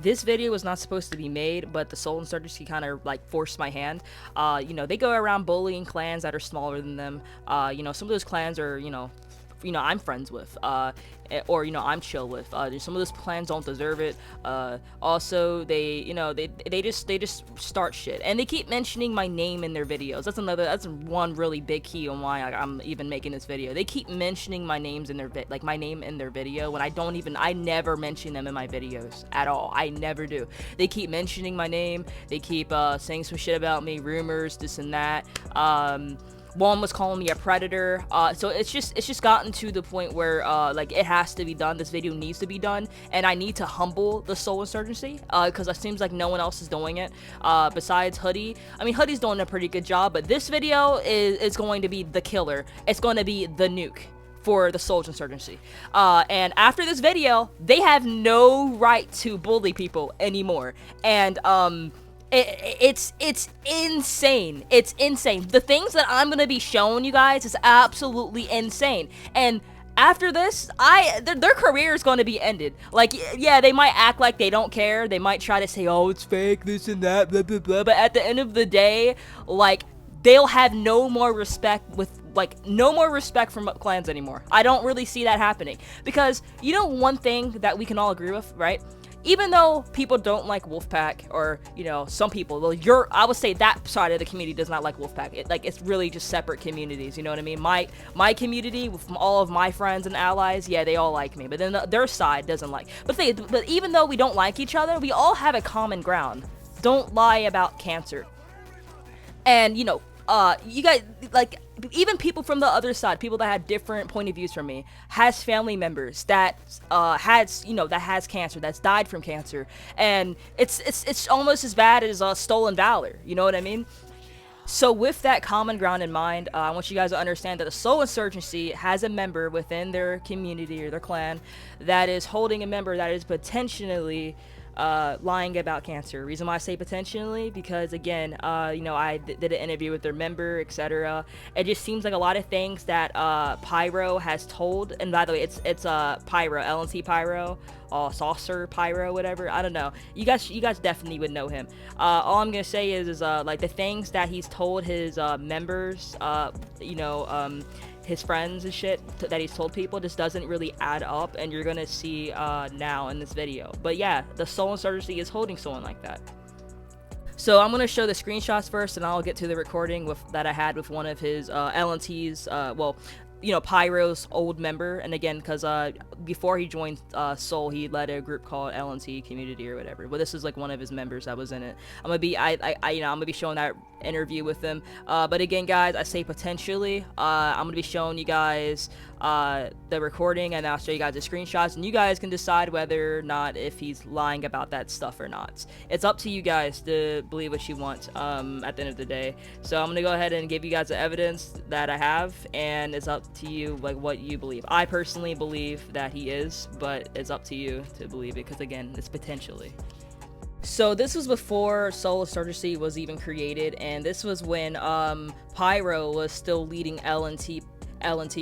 this video was not supposed to be made, but the Sol Insurgency kind of like forced my hand. They go around bullying clans that are smaller than them. Some of those clans are, I'm friends with, or I'm chill with. Some of those clans don't deserve it. Also, they just start shit, and they keep mentioning my name in their videos. That's one really big key on why I'm even making this video. They keep mentioning my names in their my name in their video when I never mention them in my videos at all. I never do. They keep mentioning my name. They keep saying some shit about me, rumors, this and that. One was calling me a predator, so it's just gotten to the point where it has to be done. This video needs to be done, and I need to humble the Sol Insurgency, because it seems like no one else is doing it besides Hoodie. I mean, Hoodie's doing a pretty good job, but this video is going to be the killer. It's going to be the nuke for the Sol Insurgency. And after this video, they have no right to bully people anymore, and it's insane. It's insane. The things that I'm gonna be showing you guys is absolutely insane. And after this, their career is going to be ended. Like, yeah, they might act like they don't care. They might try to say, oh, it's fake, this and that, blah, blah, blah. But at the end of the day, like, they'll have no more respect from clans anymore. I don't really see that happening. Because, one thing that we can all agree with, right? Even though people don't like Wolfpack, or, some people, well, I would say that side of the community does not like Wolfpack. It's really just separate communities, you know what I mean? My community, with all of my friends and allies, yeah, they all like me, but then their side doesn't like. But even though we don't like each other, we all have a common ground. Don't lie about cancer. And, you guys, like, even people from the other side, people that had different point of views from me, has family members that has cancer, that's died from cancer, and it's almost as bad as stolen valor, you know what I mean? So with that common ground in mind, I want you guys to understand that the Sol Insurgency has a member within their community or their clan that is holding a member that is potentially lying about cancer. Reason why I say potentially, because again, I did an interview with their member, etc. It just seems like a lot of things that Pyro has told, and by the way, it's Pyro, LNT Pyro, Saucer Pyro, whatever, I don't know. You guys definitely would know him. All I'm gonna say is like the things that he's told his members, his friends and shit that he's told people just doesn't really add up, and you're gonna see now in this video. But yeah, the Sol Insurgency is holding someone like that. So I'm gonna show the screenshots first, and I'll get to the recording that I had with one of his LNT's, Pyro's old member. And again, because before he joined Sol, he led a group called LNT Community or whatever. But this is like one of his members that was in it. I'm gonna be showing that interview with him. But again, guys, I say potentially. I'm gonna be showing you guys the recording, and I'll show you guys the screenshots, and you guys can decide whether or not if he's lying about that stuff or not. It's up to you guys to believe what you want at the end of the day. So I'm gonna go ahead and give you guys the evidence that I have, and it's up to you like what you believe. I personally believe that he is, but it's up to you to believe it, because again, it's potentially. So this was before Sol Insurgency was even created, and this was when Pyro was still leading LNT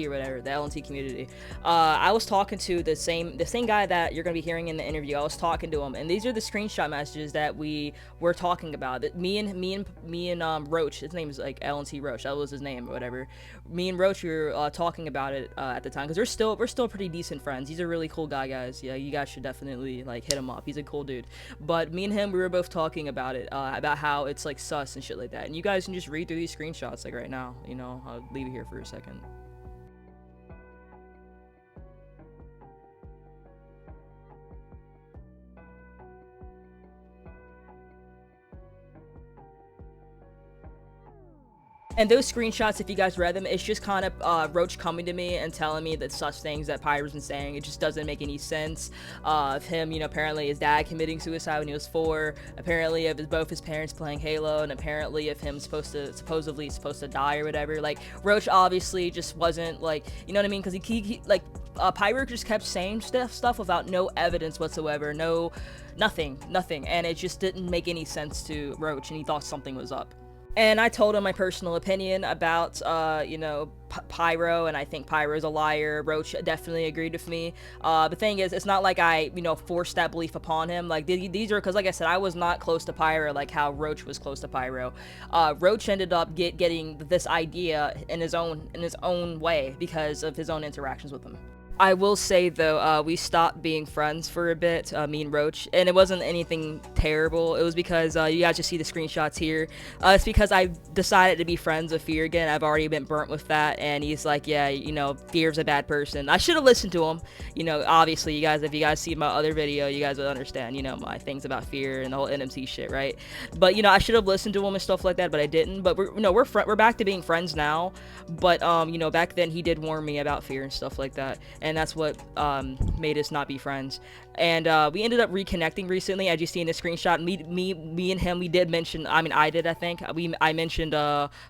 or whatever, the LNT community. I was talking to the same guy that you're gonna be hearing in the interview. I was talking to him, and these are the screenshot messages that we were talking about. That me and Roach, his name is like LNT Roach, that was his name or whatever. Me and Roach, we were talking about it at the time, because we're still pretty decent friends. He's a really cool guy, guys. Yeah, you guys should definitely like hit him up. He's a cool dude. But me and him, we were both talking about it, about how it's like sus and shit like that. And you guys can just read through these screenshots like right now. I'll leave it here for a second. And those screenshots, if you guys read them, it's just kind of Roach coming to me and telling me that such things that Pyro's been saying. It just doesn't make any sense. Of him, apparently his dad committing suicide when he was 4. Apparently of both his parents playing Halo, and apparently of him supposedly supposed to die or whatever. Like, Roach obviously just wasn't like, you know what I mean? Because he Pyro just kept saying stuff without no evidence whatsoever, nothing, and it just didn't make any sense to Roach, and he thought something was up. And I told him my personal opinion about, Pyro, and I think Pyro's a liar. Roach definitely agreed with me. The thing is, it's not like I, forced that belief upon him. Like, these are, because like I said, I was not close to Pyro like how Roach was close to Pyro. Roach ended up getting this idea in his own way because of his own interactions with him. I will say though, we stopped being friends for a bit, me and Roach, and it wasn't anything terrible. It was because you guys just see the screenshots here. It's because I decided to be friends with Fear again. I've already been burnt with that, and he's like, yeah, Fear's a bad person. I should have listened to him. Obviously, if you guys see my other video, you guys would understand, my things about Fear and the whole NMT shit, right? But I should have listened to him and stuff like that, but I didn't. But we're back to being friends now. But back then he did warn me about Fear and stuff like that, and that's what made us not be friends. And we ended up reconnecting recently, as you see in the screenshot. Me and him, we did mention. I mean, I did. I think I mentioned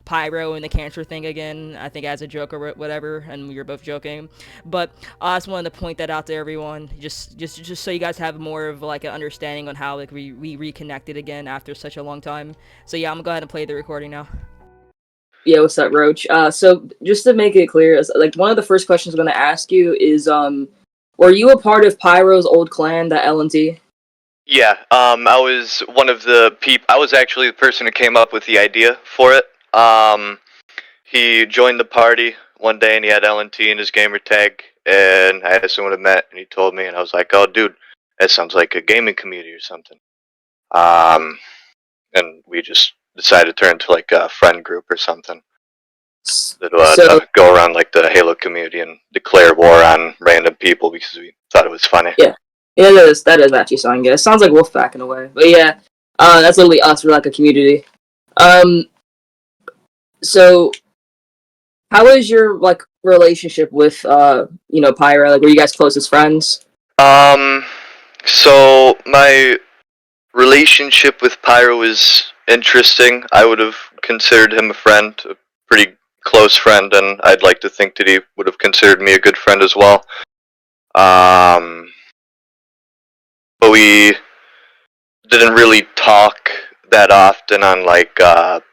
Pyro and the cancer thing again. I think as a joke or whatever, and we were both joking. But I just wanted to point that out to everyone, just so you guys have more of like an understanding on how like we reconnected again after such a long time. So yeah, I'm gonna go ahead and play the recording now. Yeah, what's up, Roach? So just to make it clear, like one of the first questions I'm gonna ask you is, were you a part of Pyro's old clan, the LNT? Yeah, I was one of the people. I was actually the person who came up with the idea for it. He joined the party one day and he had LNT in his gamer tag, and I asked him what it meant, and he told me, and I was like, "Oh, dude, that sounds like a gaming community or something." Um, and we just decided to turn into like a friend group or something that So go around like the Halo community and declare war on random people because we thought it was funny. yeah, yeah, that is actually sounding good. It sounds like Wolfpack in a way, but yeah, that's literally us. We're like a community. Um, so how is your like relationship with Pyro? Like, were you guys close as friends? Um, so my relationship with Pyro is interesting. I would have considered him a friend, a pretty close friend, and I'd like to think that he would have considered me a good friend as well. Um, but we didn't really talk that often on like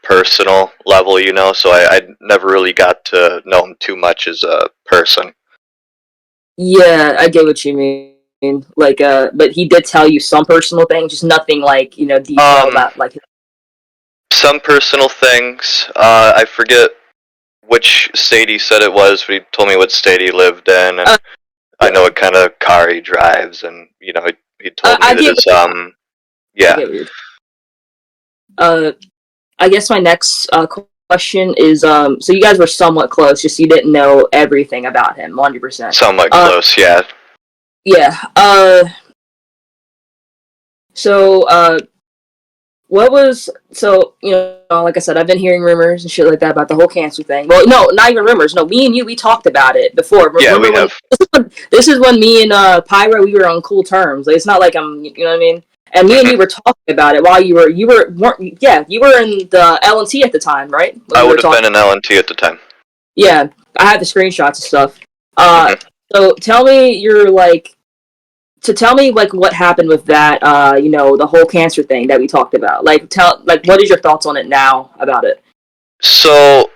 personal level, so I never really got to know him too much as a person. Yeah, I get what you mean. Like, but he did tell you some personal things, just nothing like detail Um, about like. some personal things. I forget which state he said it was, but he told me what state he lived in, and I know what kind of car he drives, and he told me I that get. his I yeah. get what you're. I guess my next question is, so you guys were somewhat close, just you didn't know everything about him, 100%. Somewhat close, yeah. Yeah. So what was like I said, I've been hearing rumors and shit like that about the whole cancer thing. Well, no, not even rumors. No, me and you, we talked about it before. Yeah, Remember we when have. this is when me and Pyro, we were on cool terms. Like, it's not like you know what I mean. And me and you were talking about it while you were in the LNT at the time, right? When I we were would have talking. been an LNT at the time. Yeah, I had the screenshots and stuff. Hmm. So tell me tell me like what happened with that, the whole cancer thing that we talked about. What is your thoughts on it now about it? So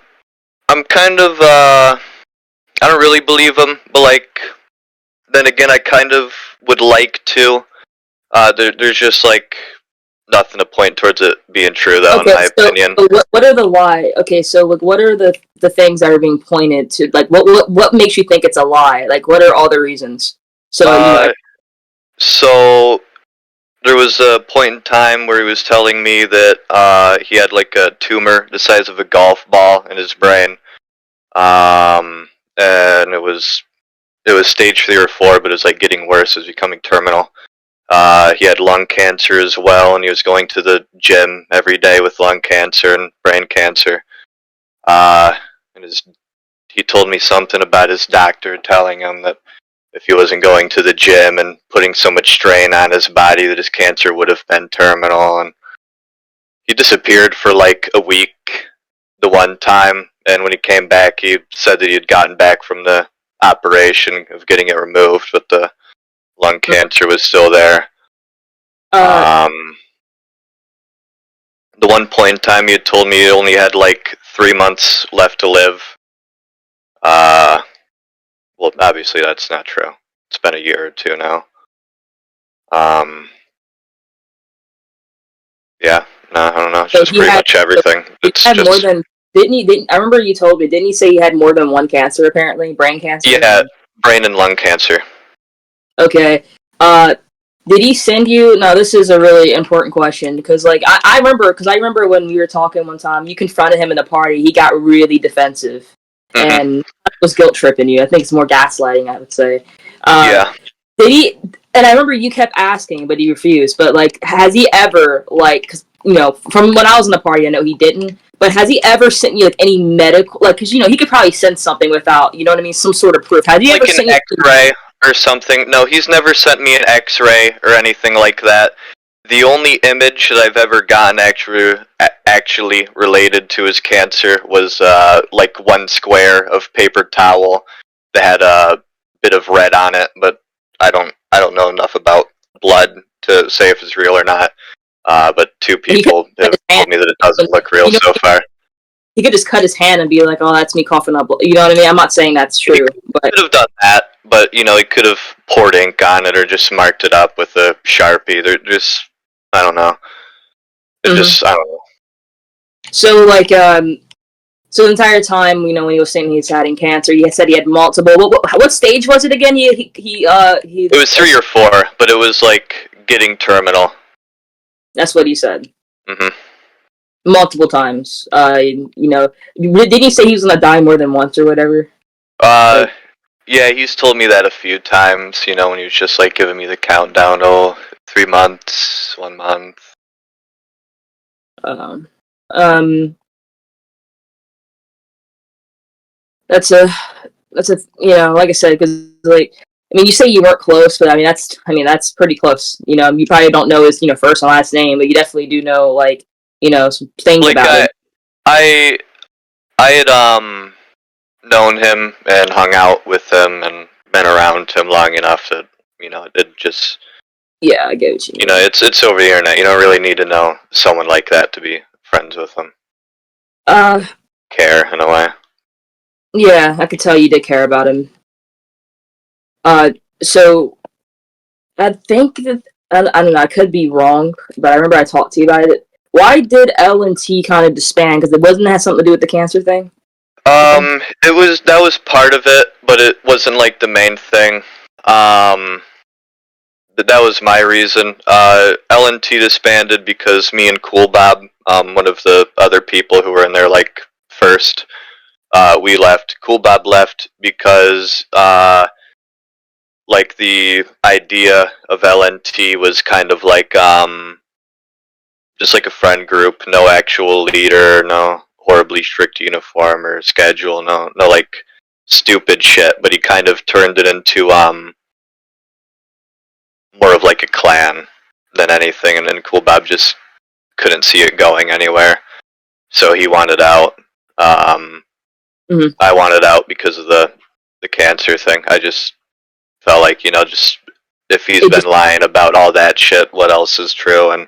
I'm kind of I don't really believe him, but like then again, I kind of would like to. There's just like nothing to point towards it being true, though, in Okay, my opinion. so what are the lie? Okay, so like what are the things that are being pointed to? Like what makes you think it's a lie? Like what are all the reasons? So Uh, so there was a point in time where he was telling me that he had like a tumor the size of a golf ball in his brain, and it was stage 3 or 4, but it was like getting worse. It was becoming terminal. He had lung cancer as well, and he was going to the gym every day with lung cancer and brain cancer. Uh, and he told me something about his doctor telling him that if he wasn't going to the gym and putting so much strain on his body that his cancer would have been terminal. And he disappeared for like a week the one time, and when he came back, he said that he had gotten back from the operation of getting it removed, but the lung cancer was still there. uh Um, the one point in time, you had told me you only had like 3 months left to live. Well, obviously that's not true. It's been a year or two now. Yeah, no, I don't know. It's So just pretty much everything. he It's had more just than didn't I remember you told me, didn't he say he had more than one cancer apparently, brain cancer? yeah, brain and lung cancer. Okay. Did he send you? No, this is a really important question because, like, I remember because I remember when we were talking one time, you confronted him in the party. He got really defensive Mm-hmm. and was guilt tripping you. I think it's more gaslighting, I would say. Yeah. Did he? And I remember you kept asking, but he refused. But like, has he ever like? 'Cause, you know, from when I was in the party, I know he didn't. But has he ever sent you like any medical? Like, because you know he could probably send something without, you know what I mean, some sort of proof. Has he Like ever an sent you? X-ray or something. No, he's never sent me an X-ray or anything like that. The only image that I've ever gotten actually related to his cancer was like one square of paper towel that had a bit of red on it, but I don't know enough about blood to say if it's real or not. But two He could people cut have his hand. told me that it doesn't look real You know, so far. he could just cut his hand and be like, "Oh, that's me coughing up." You know what I mean? I'm not saying that's He true, but could have done that, but he could have poured ink on it or just marked it up with a Sharpie. They're just, I don't know. It Mhm. just, I don't know. So like, so the entire time, you know, when he was saying he's having cancer, he said he had multiple. What stage was it again? He. It was 3 or 4, but it was like getting terminal. That's what he said. Hmm. Multiple times. You know, didn't he say he was gonna die more than once or whatever? Uh, Like, yeah, he's told me that a few times. When he was just like giving me the countdown. Oh, 3 months, 1 month. um, um, that's a you know, like I said, because like I mean, you say you weren't close, but I mean that's pretty close. You know, you probably don't know his first and last name, but you definitely do know like some things Like about him. I, I had known him and hung out with him and been around him long enough that it just Yeah, I get what you mean. it's over the internet. You don't really need to know someone like that to be friends with them. Uh, Care in a way. yeah, I could tell you did care about him. Uh, so I think that I don't know. I could be wrong, but I remember I talked to you about it. Why did L&T kind of disband? Because it wasn't have something to do with the cancer thing. You think? That was part of it, but it wasn't like the main thing. That was my reason. L&T disbanded because me and Cool Bob, one of the other people who were in there like first, we left. Cool Bob left because like the idea of LNT was kind of like just like a friend group, no actual leader, no horribly strict uniform or schedule, no like stupid shit. But he kind of turned it into more of like a clan than anything, and then Cool Bob just couldn't see it going anywhere, so he wanted out. Mm-hmm. I wanted out because of the cancer thing. I just felt like just if he's It been just lying about all that shit, what else is true? And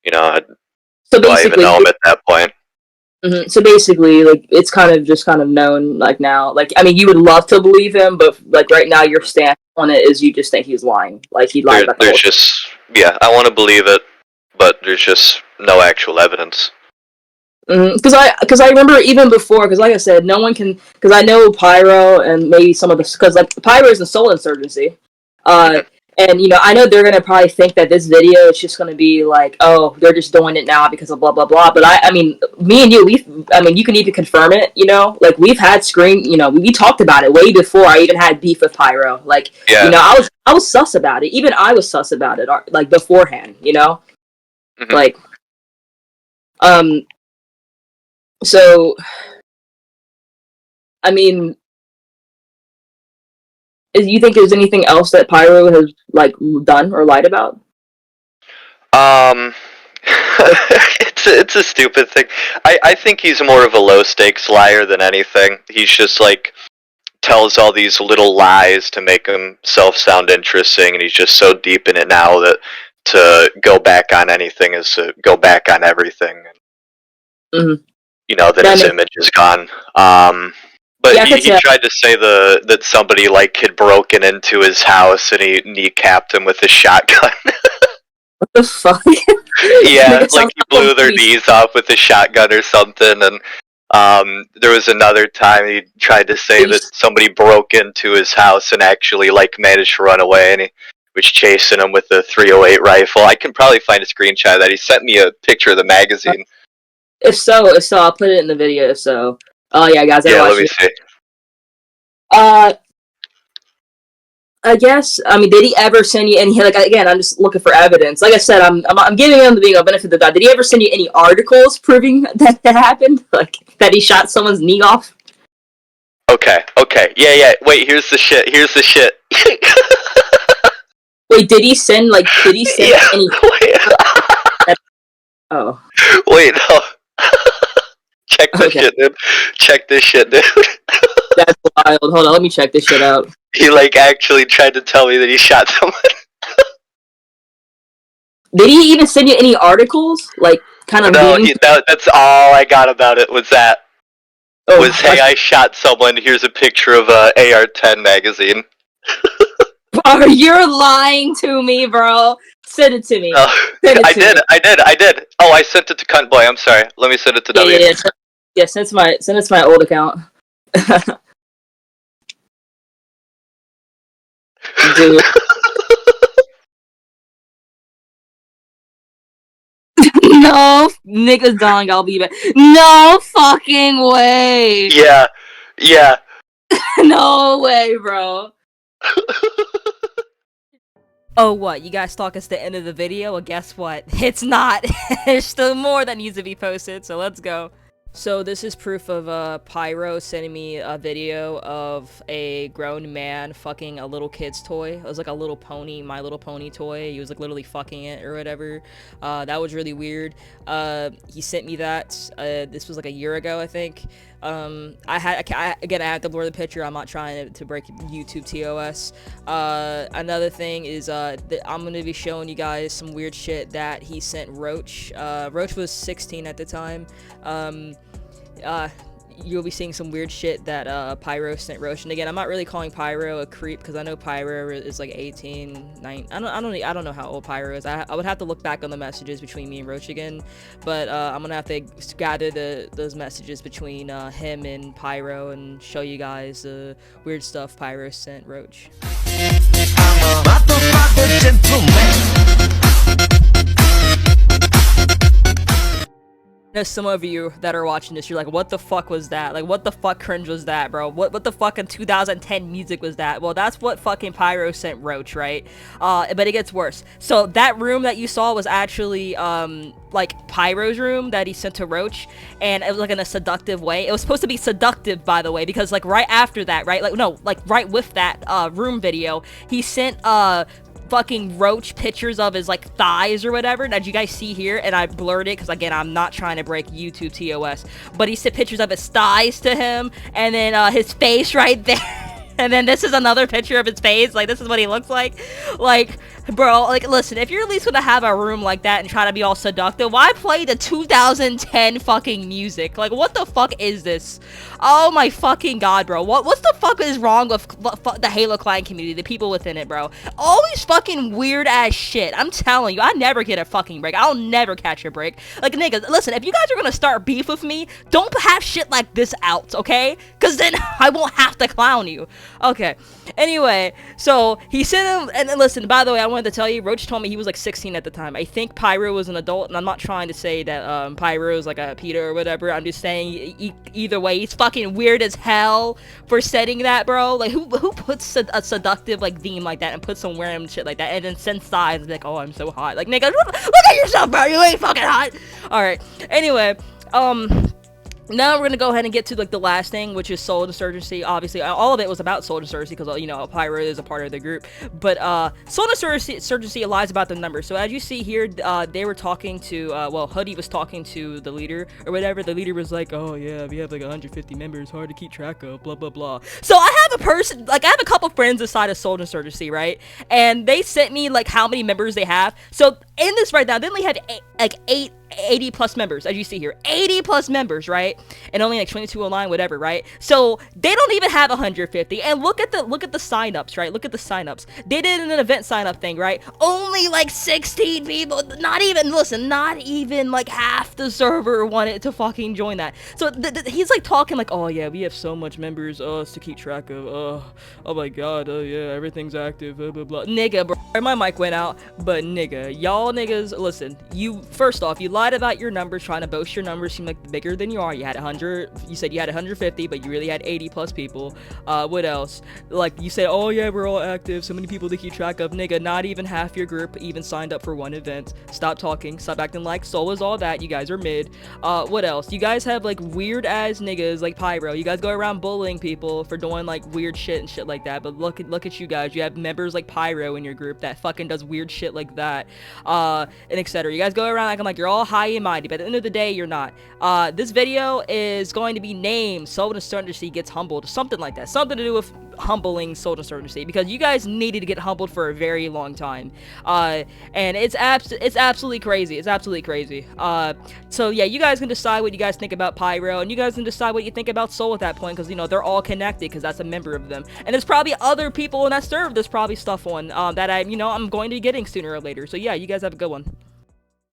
so do I even basically know him at that point? So basically, like it's kind of known like now. Like I mean, you would love to believe him, but like right now, your stance on it is you just think he's lying. Like he lied about the There's whole. just I want to believe it, but there's just no actual evidence. Because I remember even before, because like I said, no one can. Because I know Pyro and maybe some of the because like Pyro is the Soul Insurgency, uh, Mhm. and I know they're gonna probably think that this video is just gonna be like, oh, they're just doing it now because of blah blah blah. But I mean, me and you, I mean, you can even confirm it. Like we've had screen, we talked about it way before I even had beef with Pyro. Like, Yeah. I was sus about it. Even I was sus about it, like beforehand. Mhm. Like, um, so I mean. You think there's anything else that Pyro has like done or lied about? Um, it's a stupid thing. I think he's more of a low stakes liar than anything. He's just like tells all these little lies to make himself sound interesting, and he's just so deep in it now that to go back on anything is to go back on everything. Mm-hmm. You know, that his image is gone. But Yeah, he tried to say that somebody like had broken into his house and he kneecapped him with a shotgun. What the fuck? Yeah, like he blew their knees off with a shotgun or something. And there was another time he tried to say that somebody broke into his house and actually like managed to run away, and he was chasing him with a 308 rifle. I can probably find a screenshot of that. He sent me a picture of the magazine. If so, I'll put it in the video. If so, oh yeah, guys, yeah, let me see. I guess. I mean, did he ever send you any? Like, again, I'm just looking for evidence. Like I said, I'm giving him the benefit of the doubt. Did he ever send you any articles proving that happened? Like that he shot someone's knee off? Okay. Yeah. Wait, here's the shit. Wait, did he send any? Wait. Oh. Wait, no. Check this shit, dude. Check this shit, dude. That's wild. Hold on, let me check this shit out. He like actually tried to tell me that he shot someone. Did he even send you any articles? Like, kind of. No, that's all I got about it. Was that? Oh, hey, I shot someone. Here's a picture of AR-10 magazine. Oh, you're lying to me, bro. Send it to me. I did. Oh, I sent it to Cunt Boy. I'm sorry. Let me send it to W. Yeah, send it to my old account. Dude. No, niggas dying, I'll be back. No fucking way. Yeah. No way, bro. Oh, what? You guys thought it's the end of the video? Well, guess what? It's not. There's still more that needs to be posted, so let's go. So this is proof of Pyro sending me a video of a grown man fucking a little kid's toy. It was like a little pony, My Little Pony toy. He was like literally fucking it or whatever. That was really weird. He sent me that. This was like a year ago, I think. I had to blur the picture. I'm not trying to break YouTube TOS. Another thing is that I'm gonna be showing you guys some weird shit that he sent Roach. Roach was 16 at the time. You'll be seeing some weird shit that Pyro sent Roach. And again, I'm not really calling Pyro a creep because I know Pyro is like 18, 9. I don't know how old Pyro is. I would have to look back on the messages between me and Roach again, but I'm gonna have to gather those messages between him and Pyro and show you guys the weird stuff Pyro sent Roach. I'm a motherfucking gentleman. There's some of you that are watching this, you're like, what the fuck was that? Like, what the fuck cringe was that, bro? What the fuck in 2010 music was that? Well, that's what fucking Pyro sent Roach, right? But it gets worse. So that room that you saw was actually, like, Pyro's room that he sent to Roach, and it was, like, in a seductive way. It was supposed to be seductive, by the way, because, like, right after that, right? Like, no, like, right with that, room video, he sent, fucking Roach pictures of his like thighs or whatever that you guys see here, and I blurred it because again I'm not trying to break YouTube TOS, but he sent pictures of his thighs to him, and then his face right there. And then this is another picture of his face. Like, this is what he looks like. Like, bro, like, listen, if you're at least gonna have a room like that and try to be all seductive, why play the 2010 fucking music? Like, what the fuck is this? Oh my fucking god, bro. What the fuck is wrong with the Halo Clan community, the people within it, bro? Always fucking weird ass shit. I'm telling you, I never get a fucking break. I'll never catch a break. Like, niggas, listen, if you guys are gonna start beef with me, don't have shit like this out, okay? Because then I won't have to clown you. Okay, anyway, so he sent him, and then listen, by the way, I wanted to tell you, Roach told me he was like 16 at the time. I think Pyro was an adult, and I'm not trying to say that Pyro is like a pedo or whatever. I'm just saying either way, he's fucking weird as hell for setting that, bro. Like, who puts a seductive like theme like that and puts some random shit like that and then sends signs and be like, oh, I'm so hot. Like, nigga, look at yourself, bro. You ain't fucking hot. All right. Anyway, Now we're gonna go ahead and get to like the last thing, which is Soul Insurgency. Obviously, all of it was about Soul Insurgency because Pyro is a part of the group. But Soul Insurgency lies about the numbers. So as you see here, they were talking to Hoodie was talking to the leader or whatever. The leader was like, "Oh yeah, we have like 150 members, hard to keep track of, blah blah blah." So I have I have a couple friends inside of Soul Insurgency, right? And they sent me like how many members they have. So in this right now, they only have 80 plus members, as you see here, 80 plus members, right? And only like 22 online, whatever, right? So they don't even have 150. And look at the signups, right? Look at the signups. They did an event sign up thing, right? Only like 16 people. Not even like half the server wanted to fucking join that. So he's like talking like, oh yeah, we have so much members, to keep track of. Oh my god, yeah, everything's active, blah blah blah. Nigga, bro, my mic went out, but nigga, y'all niggas, listen. You first off, you lied about your numbers, trying to boast your numbers seem like bigger than you are. You had 100, you said you had 150, but you really had 80 plus people. What else? Like you said, oh yeah, we're all active, so many people to keep track of. Nigga, not even half your group even signed up for one event. Stop talking, stop acting like Soul is all that. You guys are mid. What else? You guys have like weird ass niggas like Pyro. You guys go around bullying people for doing like weird shit and shit like that, but look at you guys. You have members like Pyro in your group that fucking does weird shit like that, and etc. You guys go around acting like you're all high and mighty, but at the end of the day, you're not. This video is going to be named Soul Insurgency Gets Humbled, something like that, something to do with humbling Soul Insurgency, because you guys needed to get humbled for a very long time, and it's absolutely crazy. It's absolutely crazy. So yeah, you guys can decide what you guys think about Pyro, and you guys can decide what you think about Soul at that point, because they're all connected, because that's a member of them, and there's probably other people in that server there's probably stuff on that I'm going to be getting sooner or later. So yeah, you guys have a good one.